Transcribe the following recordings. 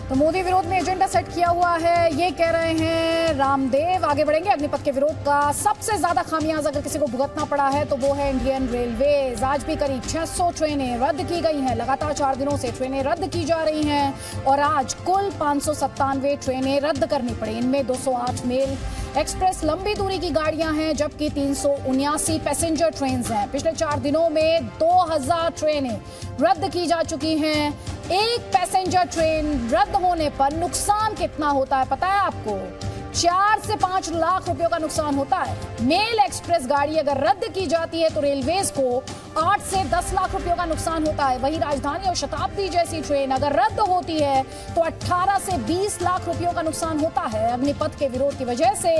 तो मोदी विरोध में एजेंडा सेट किया हुआ है, ये कह रहे हैं रामदेव। आगे बढ़ेंगे। अग्निपथ के विरोध का सबसे ज्यादा खामियाजा अगर किसी को भुगतना पड़ा है तो वो है इंडियन रेलवेज। आज भी करीब 600 ट्रेनें रद्द की गई हैं। लगातार 4 दिनों से ट्रेनें रद्द की जा रही हैं और आज कुल 597 ट्रेनें रद्द करनी पड़ी। इनमें 208 मेल एक्सप्रेस लंबी दूरी की गाड़ियां हैं, जबकि 379 पैसेंजर ट्रेन हैं। पिछले 4 दिनों में 2000 ट्रेनें रद्द की जा चुकी हैं। एक पैसेंजर ट्रेन रद्द होने पर नुकसान कितना होता है पता है आपको? 4 से 5 लाख रुपयों का नुकसान होता है। मेल एक्सप्रेस गाड़ी अगर रद्द की जाती है तो रेलवेज को 8 से 10 लाख रुपयों का नुकसान होता है। वहीं राजधानी और शताब्दी जैसी ट्रेन अगर रद्द होती है तो 18 से 20 लाख रुपयों का नुकसान होता है। अग्निपथ के विरोध की वजह से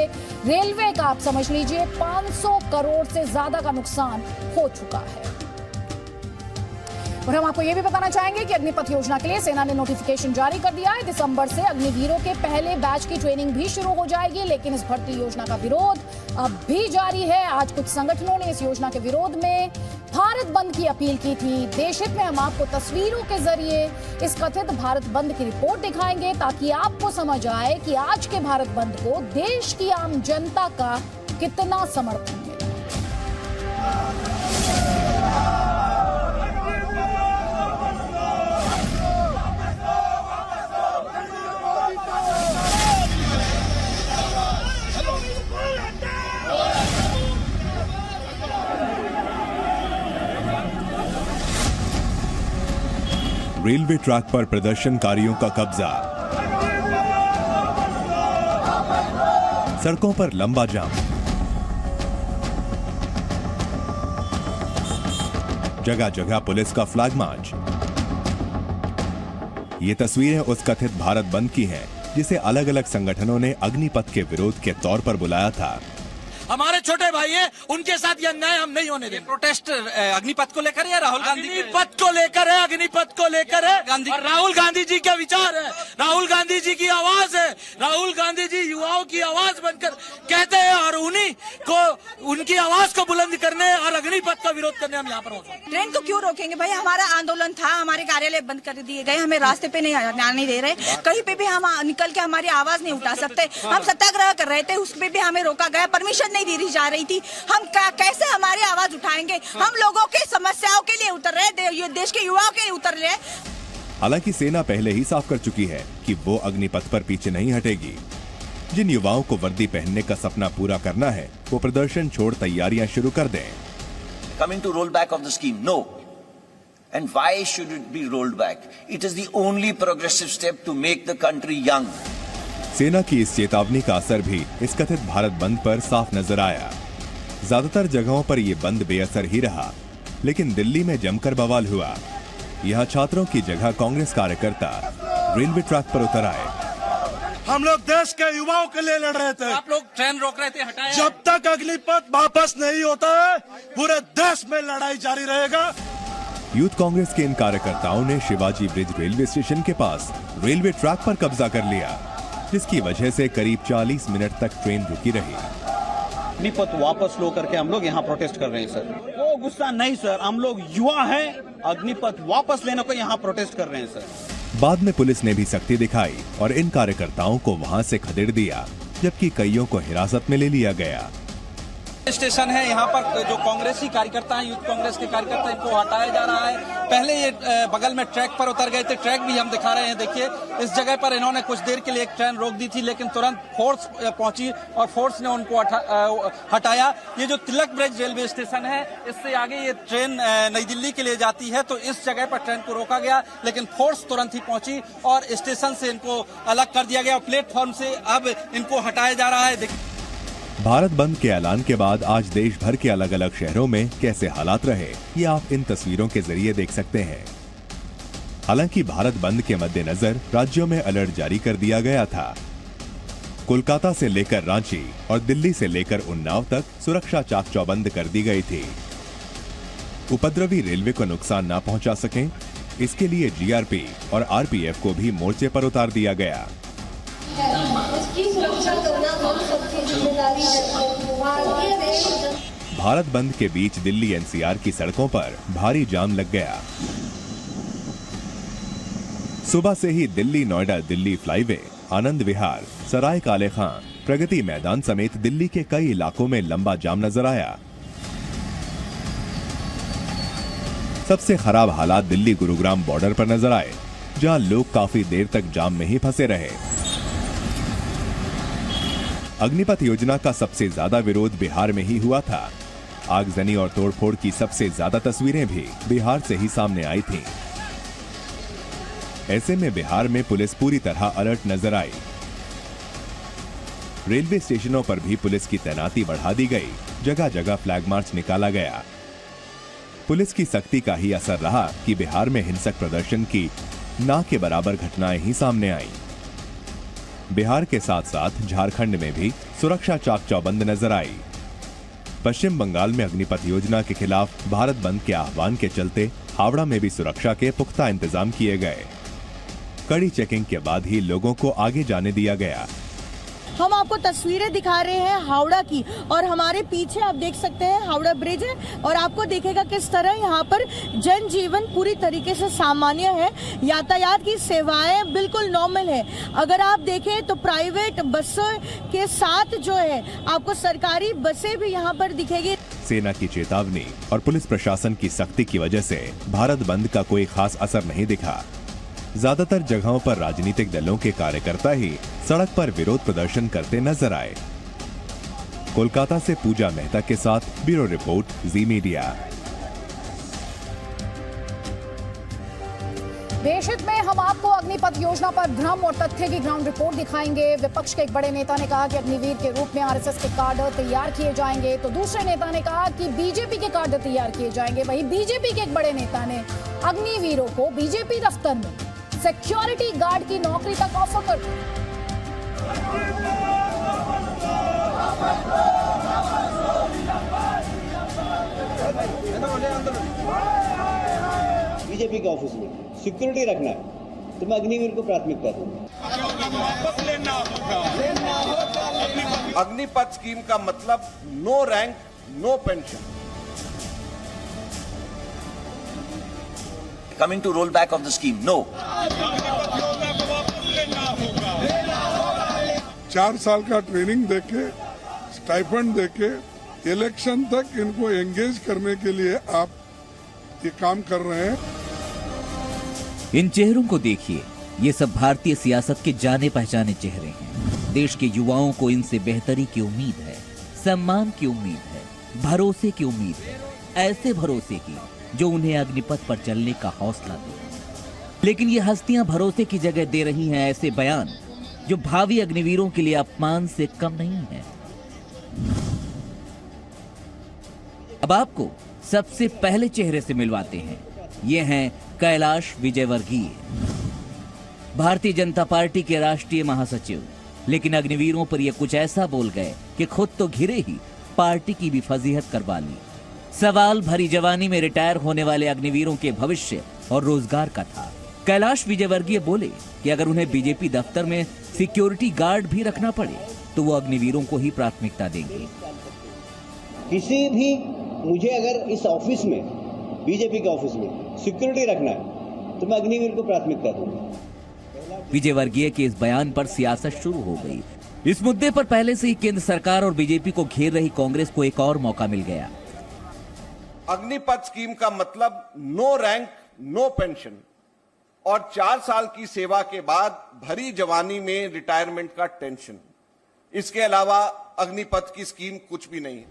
रेलवे का आप समझ लीजिए 500 करोड़ से ज्यादा का नुकसान हो चुका है। और हम आपको यह भी बताना चाहेंगे कि अग्निपथ योजना के लिए सेना ने नोटिफिकेशन जारी कर दिया है। दिसंबर से अग्निवीरों के पहले बैच की ट्रेनिंग भी शुरू हो जाएगी, लेकिन इस भर्ती योजना का विरोध अब भी जारी है। आज कुछ संगठनों ने इस योजना के विरोध में भारत बंद की अपील की थी। देशहित में हम आपको तस्वीरों के जरिए इस कथित भारत बंद की रिपोर्ट दिखाएंगे ताकि आपको समझ आए कि आज के भारत बंद को देश की आम जनता का कितना समर्थन मिला। रेलवे ट्रैक पर प्रदर्शनकारियों का कब्जा, सड़कों पर लंबा जाम, जगह जगह पुलिस का फ्लैग मार्च। ये तस्वीरें उस कथित भारत बंद की हैं, जिसे अलग अलग संगठनों ने अग्निपथ के विरोध के तौर पर बुलाया था। हमारे छोटे भाई हैं, उनके साथ यह अन्याय हम नहीं होने देंगे। प्रोटेस्ट अग्निपथ को लेकर या राहुल गांधी अग्निपथ को लेकर है, अग्निपथ को लेकर है। गांधी और राहुल गांधी जी के विचार है, राहुल गांधी जी की आवाज है। राहुल गांधी जी युवाओं की आवाज बनकर कहते हैं और उन्हीं को उनकी आवाज को बुलंद करने और अग्निपथ का विरोध करने हम यहाँ पर मौजूद हैं। ट्रेन को क्यों रोकेंगे भाई? हमारा आंदोलन था, हमारे कार्यालय बंद कर दिए गए, हमें रास्ते पे नहीं आने दे रहे, कहीं पे भी हम निकल के हमारी आवाज नहीं उठा सकते। हम सत्याग्रह कर रहे थे, उसमें भी हमें रोका गया, परमिशन नहीं दी जा रही थी। हम कैसे हमारी आवाज उठाएंगे? हम लोगों की समस्याओं के लिए उतर रहे, देश के युवाओं के लिए उतर रहे। हालांकि सेना पहले ही साफ कर चुकी है कि वो अग्निपथ पर पीछे नहीं हटेगी। जिन युवाओं को वर्दी पहनने का सपना पूरा करना है वो प्रदर्शन छोड़ तैयारियां शुरू कर दें। Coming to roll back of the scheme, no. And why should it be rolled back? It is the only progressive step to make the country young. सेना की इस चेतावनी का असर भी इस कथित भारत बंद पर साफ नजर आया। ज्यादातर जगहों पर ये बंद बेअसर ही रहा, लेकिन दिल्ली में जमकर बवाल हुआ। यहाँ छात्रों की जगह कांग्रेस कार्यकर्ता रेलवे ट्रैक पर उतर आए। हम लोग देश के युवाओं के लिए लड़ रहे थे। आप लोग ट्रेन रोक रहे थे, हटाया। जब तक अग्निपथ वापस नहीं होता है पूरे देश में लड़ाई जारी रहेगा। यूथ कांग्रेस के इन कार्यकर्ताओं ने शिवाजी ब्रिज रेलवे स्टेशन के पास रेलवे ट्रैक पर कब्जा कर लिया, जिसकी वजह से करीब 40 मिनट तक ट्रेन रुकी रही। अग्निपथ वापस लो करके हम लोग यहाँ प्रोटेस्ट कर रहे हैं सर। वो गुस्सा नहीं सर, हम लोग युवा हैं, अग्निपथ वापस लेने को यहाँ प्रोटेस्ट कर रहे हैं सर। बाद में पुलिस ने भी सख्ती दिखाई और इन कार्यकर्ताओं को वहाँ से खदेड़ दिया, जबकि कईयों को हिरासत में ले लिया गया। स्टेशन है, यहाँ पर जो कांग्रेसी कार्यकर्ता हैं, यूथ कांग्रेस के कार्यकर्ता, इनको हटाया जा रहा है। पहले ये बगल में ट्रैक पर उतर गए थे, ट्रैक भी हम दिखा रहे हैं। देखिए इस जगह पर इन्होंने कुछ देर के लिए एक ट्रेन रोक दी थी, लेकिन तुरंत फोर्स पहुंची और फोर्स ने उनको हटाया। ये जो तिलक ब्रिज रेलवे स्टेशन है, इससे आगे ये ट्रेन नई दिल्ली के लिए जाती है, तो इस जगह पर ट्रेन को रोका गया, लेकिन फोर्स तुरंत ही पहुंची और स्टेशन से इनको अलग कर दिया गया। प्लेटफॉर्म से अब इनको हटाया जा रहा है। भारत बंद के ऐलान के बाद आज देश भर के अलग अलग शहरों में कैसे हालात रहे, ये आप इन तस्वीरों के जरिए देख सकते हैं। हालांकि भारत बंद के मद्देनजर राज्यों में अलर्ट जारी कर दिया गया था। कोलकाता से लेकर रांची और दिल्ली से लेकर उन्नाव तक सुरक्षा चाक चौबंद कर दी गई थी। उपद्रवी रेलवे को नुकसान न पहुंचा सकें, इसके लिए जीआरपी और आरपीएफ को भी मोर्चे पर उतार दिया गया। भारत बंद के बीच दिल्ली एनसीआर की सड़कों पर भारी जाम लग गया। सुबह से ही दिल्ली नोएडा दिल्ली फ्लाईवे, आनंद विहार, सराय काले खां, प्रगति मैदान समेत दिल्ली के कई इलाकों में लंबा जाम नजर आया। सबसे खराब हालात दिल्ली गुरुग्राम बॉर्डर पर नजर आए, जहां लोग काफी देर तक जाम में ही फंसे रहे। अग्निपथ योजना का सबसे ज्यादा विरोध बिहार में ही हुआ था। आगजनी और तोड़फोड़ की सबसे ज्यादा तस्वीरें भी बिहार से ही सामने आई थीं। ऐसे में बिहार में पुलिस पूरी तरह अलर्ट नजर आई। रेलवे स्टेशनों पर भी पुलिस की तैनाती बढ़ा दी गई, जगह जगह फ्लैग मार्च निकाला गया। पुलिस की सख्ती का ही असर रहा कि बिहार में हिंसक प्रदर्शन की ना के बराबर घटनाएं ही सामने आईं। बिहार के साथ साथ झारखंड में भी सुरक्षा चाक चौबंद नजर आई। पश्चिम बंगाल में अग्निपथ योजना के खिलाफ भारत बंद के आह्वान के चलते हावड़ा में भी सुरक्षा के पुख्ता इंतजाम किए गए। कड़ी चेकिंग के बाद ही लोगों को आगे जाने दिया गया। हम आपको तस्वीरें दिखा रहे हैं हावड़ा की, और हमारे पीछे आप देख सकते हैं हावड़ा ब्रिज है, और आपको दिखेगा किस तरह यहाँ पर जनजीवन पूरी तरीके से सामान्य है। यातायात की सेवाएं बिल्कुल नॉर्मल है। अगर आप देखें तो प्राइवेट बसों के साथ जो है आपको सरकारी बसें भी यहाँ पर दिखेगी। सेना की चेतावनी और पुलिस प्रशासन की सख्ती की वजह से भारत बंद का कोई खास असर नहीं दिखा। ज्यादातर जगहों पर राजनीतिक दलों के कार्यकर्ता ही सड़क पर विरोध प्रदर्शन करते नजर आए। कोलकाता से पूजा मेहता के साथ ब्यूरो रिपोर्ट, जी मीडिया। देशहित में हम आपको अग्निपथ योजना पर भ्रम और तथ्य की ग्राउंड रिपोर्ट दिखाएंगे। विपक्ष के एक बड़े नेता ने कहा कि अग्निवीर के रूप में आरएसएस के कार्ड तैयार किए जाएंगे, तो दूसरे नेता ने कहा कि बीजेपी के कार्ड तैयार किए जाएंगे। वहीं बीजेपी के एक बड़े नेता ने अग्निवीरों को बीजेपी दफ्तर में सिक्योरिटी गार्ड की नौकरी तक ऑफर कर दी। बीजेपी के ऑफिस में सिक्योरिटी रखना है तो मैं अग्निवीर को प्राथमिकता दूंगा। अग्निपथ स्कीम का मतलब no rank no pension. Coming to roll back of the scheme, no. 4 साल का ट्रेनिंग देके, स्टाइपेंड देके, इलेक्शन तक इनको एंगेज करने के लिए आप ये काम कर रहे हैं। इन चेहरों को देखिए, ये सब भारतीय सियासत के जाने पहचाने चेहरे हैं। देश के युवाओं को इनसे बेहतरी की उम्मीद है, सम्मान की उम्मीद है, भरोसे की उम्मीद है, ऐसे भरोसे की जो उन्हें अग्निपथ पर चलने का हौसला दे। लेकिन ये हस्तियां भरोसे की जगह दे रही हैं ऐसे बयान जो भावी अग्निवीरों के लिए अपमान से कम नहीं है। अब आपको सबसे पहले चेहरे से मिलवाते हैं। ये हैं कैलाश विजयवर्गीय, भारतीय जनता पार्टी के राष्ट्रीय महासचिव। लेकिन अग्निवीरों पर ये कुछ ऐसा बोल गए कि खुद तो घिरे ही पार्टी की भी फजीहत करवा ली। सवाल भरी जवानी में रिटायर होने वाले अग्निवीरों के भविष्य और रोजगार का था। कैलाश विजयवर्गीय बोले कि अगर उन्हें बीजेपी दफ्तर में सिक्योरिटी गार्ड भी रखना पड़े तो वो अग्निवीरों को ही प्राथमिकता देंगे। किसी भी मुझे अगर इस ऑफिस में बीजेपी के ऑफिस में सिक्योरिटी रखना है तो मैं अग्निवीर को प्राथमिकता दूंगा। विजयवर्गीय के इस बयान पर सियासत शुरू हो गई। इस मुद्दे पर पहले से ही केंद्र सरकार और बीजेपी को घेर रही कांग्रेस को एक और मौका मिल गया। अग्निपथ स्कीम का मतलब नो रैंक नो पेंशन और 4 साल की सेवा के बाद भरी जवानी में रिटायरमेंट का टेंशन। इसके अलावा अग्निपथ की स्कीम कुछ भी नहीं है।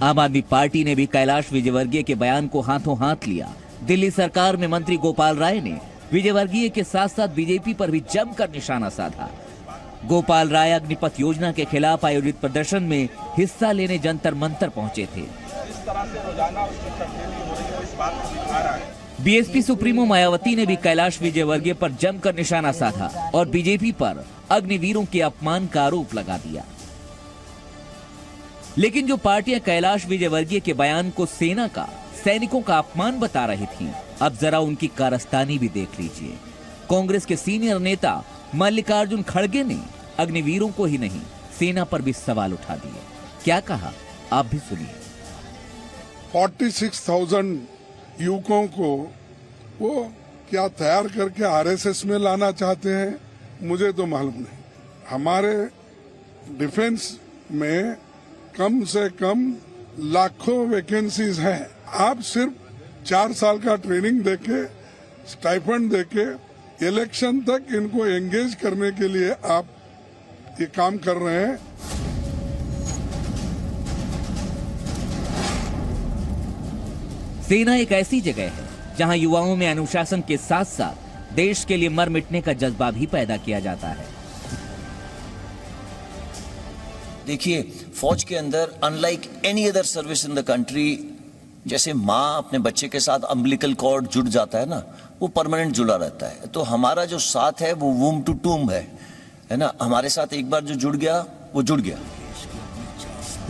आम आदमी पार्टी ने भी कैलाश विजयवर्गीय के बयान को हाथों हाथ लिया। दिल्ली सरकार में मंत्री गोपाल राय ने विजयवर्गीय के साथ साथ बीजेपी पर भी जमकर निशाना साधा। गोपाल राय अग्निपथ योजना के खिलाफ आयोजित प्रदर्शन में हिस्सा लेने जंतर मंतर पहुंचे थे। बीएसपी सुप्रीमो मायावती ने भी कैलाश विजयवर्गीय पर जमकर निशाना साधा और बीजेपी पर अग्निवीरों के अपमान का आरोप लगा दिया। लेकिन जो पार्टियां कैलाश विजयवर्गीय के बयान को सेना का, सैनिकों का अपमान बता रही थीं, अब जरा उनकी कारस्तानी भी देख लीजिए। कांग्रेस के सीनियर नेता मल्लिकार्जुन खड़गे ने अग्निवीरों को ही नहीं, सेना पर भी सवाल उठा दिए। क्या कहा, आप भी सुनिए। 46,000 युवकों को वो क्या तैयार करके आरएसएस में लाना चाहते हैं, मुझे तो मालूम नहीं। हमारे डिफेंस में कम से कम लाखों वैकेंसीज हैं। आप सिर्फ 4 साल का ट्रेनिंग देके, स्टाइपेंड देके, इलेक्शन तक इनको एंगेज करने के लिए आप ये काम कर रहे हैं। सेना एक ऐसी जगह है जहां युवाओं में अनुशासन के साथ साथ देश के लिए मर मिटने का जज्बा भी पैदा किया जाता है। देखिए, फौज के अंदर unlike any other service in the country, जैसे माँ अपने बच्चे के साथ अम्बिलिकल कॉर्ड जुड़ जाता है ना, वो परमानेंट जुड़ा रहता है। तो हमारा जो साथ है वो वूम टू टूम है ना। हमारे साथ एक बार जो जुड़ गया वो जुड़ गया।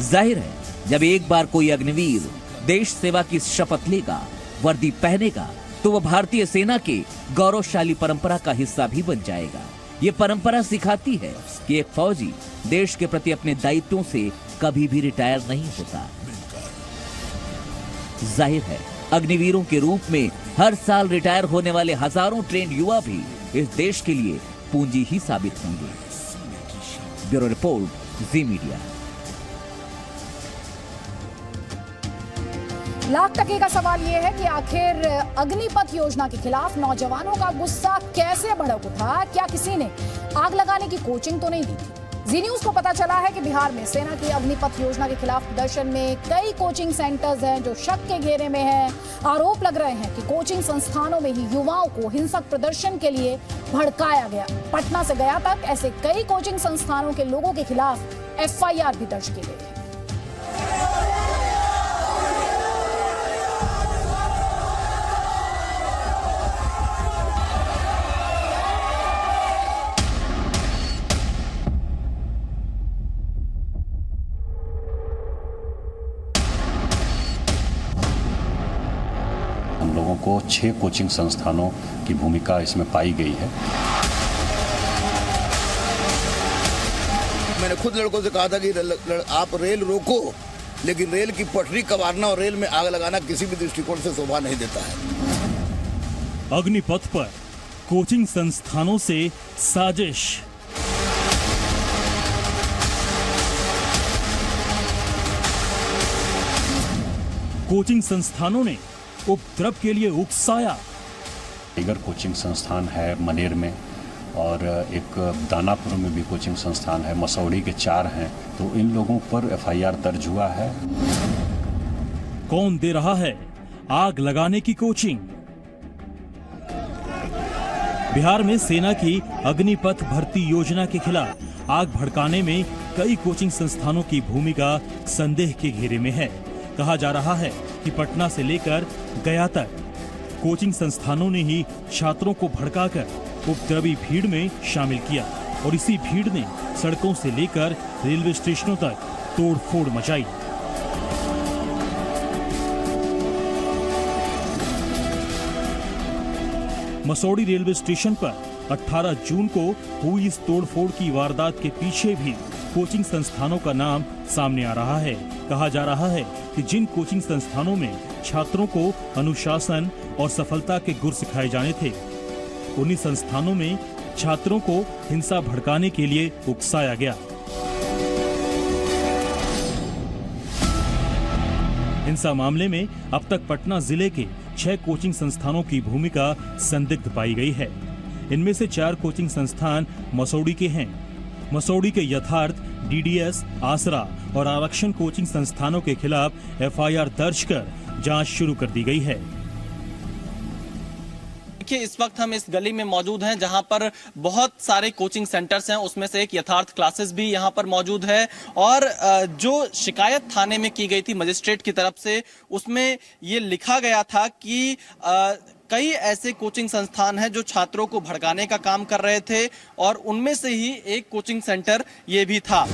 जाहिर है, जब एक बार कोई अग्निवीर देश सेवा की शपथ लेगा, वर्दी पहनेगा, तो वह भारतीय सेना के गौरवशाली परंपरा का हिस्सा भी बन जाएगा। ये परंपरा सिखाती है कि एक फौजी देश के प्रति अपने दायित्वों से कभी भी रिटायर नहीं होता। जाहिर है, अग्निवीरों के रूप में हर साल रिटायर होने वाले हजारों ट्रेंड युवा भी इस देश के लिए पूंजी ही साबित होंगे। ब्यूरो रिपोर्ट, जी मीडिया। लाख टके का सवाल यह है कि आखिर अग्निपथ योजना के खिलाफ नौजवानों का गुस्सा कैसे भड़क उठा? क्या किसी ने आग लगाने की कोचिंग तो नहीं दी थी? जी न्यूज को पता चला है कि बिहार में सेना की अग्निपथ योजना के खिलाफ प्रदर्शन में कई कोचिंग सेंटर्स हैं जो शक के घेरे में हैं। आरोप लग रहे हैं कि कोचिंग संस्थानों में ही युवाओं को हिंसक प्रदर्शन के लिए भड़काया गया। पटना से गया तक ऐसे कई कोचिंग संस्थानों के लोगों के खिलाफ FIR भी दर्ज की गई है। हम लोगों को 6 कोचिंग संस्थानों की भूमिका इसमें पाई गई है। मैंने खुद लड़कों से कहा था कि आप रेल रोको, लेकिन रेल की पटरी कबाड़ना और रेल में आग लगाना किसी भी दृष्टिकोण से शोभा नहीं देता है। अग्निपथ पर कोचिंग संस्थानों से साजिश। कोचिंग संस्थानों ने उपद्रव के लिए उकसाया। टाइगर कोचिंग संस्थान है मनेर में, और एक दानापुर में भी कोचिंग संस्थान है, मसौड़ी के 4 हैं। तो इन लोगों पर FIR दर्ज हुआ है। कौन दे रहा है आग लगाने की कोचिंग? बिहार में सेना की अग्निपथ भर्ती योजना के खिलाफ आग भड़काने में कई कोचिंग संस्थानों की भूमिका संदेह के घेरे में है। कहा जा रहा है कि पटना से लेकर गया तक कोचिंग संस्थानों ने ही छात्रों को भड़काकर उपद्रवी भीड़ में शामिल किया, और इसी भीड़ ने सड़कों से लेकर रेलवे स्टेशनों तक तोड़फोड़ मचाई। मसौड़ी रेलवे स्टेशन पर 18 जून को हुई इस तोड़फोड़ की वारदात के पीछे भी कोचिंग संस्थानों का नाम सामने आ रहा है। कहा जा रहा है कि जिन कोचिंग संस्थानों में छात्रों को अनुशासन और सफलता के गुर सिखाए जाने थे, उन्हीं संस्थानों में छात्रों को हिंसा भड़काने के लिए उकसाया गया। हिंसा मामले में अब तक पटना जिले के 6 कोचिंग संस्थानों की भूमिका संदिग्ध पाई गई है। इनमें से 4 कोचिंग संस्थान मसौड़ी के हैं। मसौड़ी के यथार्थ, DDS, आसरा और आरक्षण कोचिंग संस्थानों के खिलाफ FIR दर्ज कर जांच शुरू कर दी गई है। देखिए, इस वक्त हम इस गली में मौजूद हैं जहां पर बहुत सारे कोचिंग सेंटर्स हैं। उसमें से एक यथार्थ क्लासेस भी यहां पर मौजूद है, और जो शिकायत थाने में की गई थी मजिस्ट्रेट की तरफ से, उसमें ये लिखा गया था कि कई ऐसे कोचिंग संस्थान हैं जो छात्रों को भड़काने का काम कर रहे थे, और उनमें से ही एक कोचिंग सेंटर ये भी था।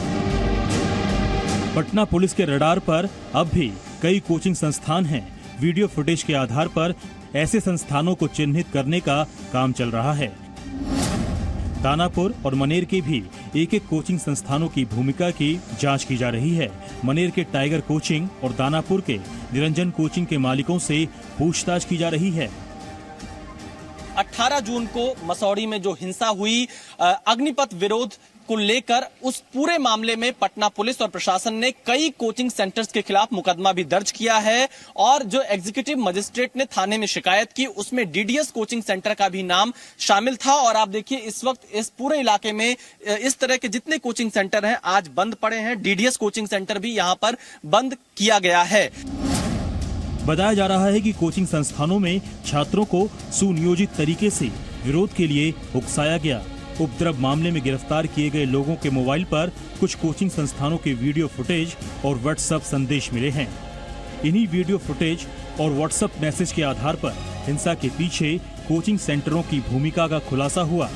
पटना पुलिस के रडार पर अब भी कई कोचिंग संस्थान हैं। वीडियो फुटेज के आधार पर ऐसे संस्थानों को चिन्हित करने का काम चल रहा है। दानापुर और मनेर के भी एक कोचिंग संस्थानों की भूमिका की जांच की जा रही है। मनेर के टाइगर कोचिंग और दानापुर के निरंजन कोचिंग के मालिकों से पूछताछ की जा रही है। 18 जून को मसौड़ी में जो हिंसा हुई, अग्निपथ विरोध को लेकर, उस पूरे मामले में पटना पुलिस और प्रशासन ने कई कोचिंग सेंटर्स के खिलाफ मुकदमा भी दर्ज किया है और जो एग्जीक्यूटिव मजिस्ट्रेट ने थाने में शिकायत की उसमें डीडीएस कोचिंग सेंटर का भी नाम शामिल था। और आप देखिए इस वक्त इस पूरे इलाके में इस तरह के जितने कोचिंग सेंटर हैं आज बंद पड़े हैं। डीडीएस कोचिंग सेंटर भी यहां पर बंद किया गया है। बताया जा रहा है कि कोचिंग संस्थानों में छात्रों को सुनियोजित तरीके से विरोध के लिए उकसाया गया। उपद्रव मामले में गिरफ्तार किए गए लोगों के मोबाइल पर कुछ कोचिंग संस्थानों के वीडियो फुटेज और व्हाट्सएप संदेश मिले हैं। इन्हीं वीडियो फुटेज और व्हाट्सएप मैसेज के आधार पर हिंसा के पीछे कोचिंग सेंटरों की भूमिका का खुलासा हुआ।